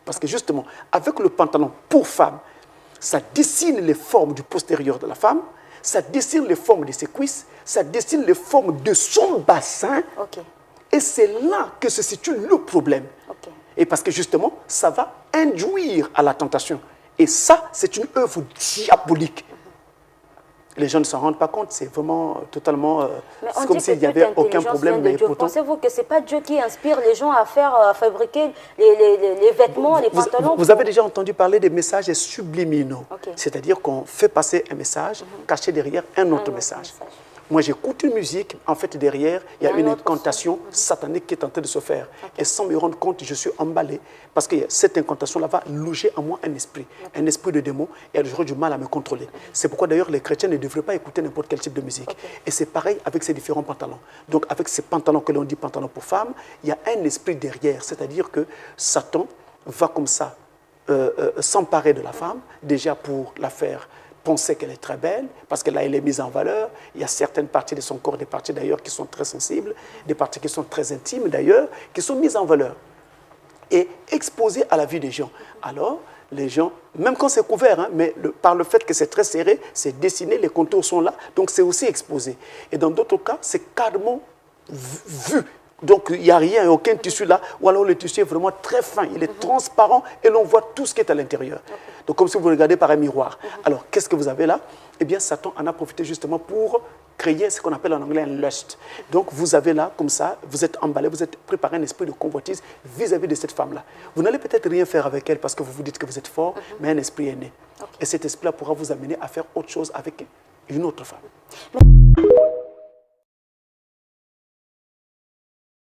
Parce que justement, avec le pantalon pour femme, ça dessine les formes du postérieur de la femme, ça dessine les formes de ses cuisses, ça dessine les formes de son bassin. Et c'est là que se situe le problème. Et parce que justement, ça va induire à la tentation. Et ça, c'est une œuvre diabolique. Les gens ne s'en rendent pas compte, c'est vraiment totalement... c'est comme s'il n'y avait aucun problème. Mais pourtant... Pensez-vous que ce n'est pas Dieu qui inspire les gens à fabriquer les vêtements, les pantalons? Vous avez déjà entendu parler des messages subliminaux. C'est-à-dire qu'on fait passer un message caché derrière un autre message. Moi, j'écoute une musique, en fait, derrière, il y a une incantation satanique qui est en train de se faire. Et sans me rendre compte, je suis emballé, parce que cette incantation-là va loger en moi un esprit de démon, et j'aurai du mal à me contrôler. C'est pourquoi, d'ailleurs, les chrétiens ne devraient pas écouter n'importe quel type de musique. Et c'est pareil avec ces différents pantalons. Donc, avec ces pantalons que l'on dit pantalons pour femmes, il y a un esprit derrière, c'est-à-dire que Satan va comme ça s'emparer de la femme, déjà pour la faire penser qu'elle est très belle, parce que là, elle est mise en valeur. Il y a certaines parties de son corps, des parties d'ailleurs qui sont très sensibles, des parties qui sont très intimes d'ailleurs, qui sont mises en valeur et exposées à la vue des gens. Alors, les gens, même quand c'est couvert, hein, mais par le fait que c'est très serré, c'est dessiné, les contours sont là, donc c'est aussi exposé. Et dans d'autres cas, c'est carrément vu. Donc, il n'y a rien, aucun tissu là, ou alors le tissu est vraiment très fin, il est transparent et l'on voit tout ce qui est à l'intérieur. Donc, comme si vous regardez par un miroir. Alors, qu'est-ce que vous avez là? Eh bien, Satan en a profité justement pour créer ce qu'on appelle en anglais un lust. Donc, vous avez là, comme ça, vous êtes emballé, vous êtes préparé un esprit de convoitise vis-à-vis de cette femme-là. Vous n'allez peut-être rien faire avec elle parce que vous vous dites que vous êtes fort, mais un esprit est né. Et cet esprit-là pourra vous amener à faire autre chose avec une autre femme.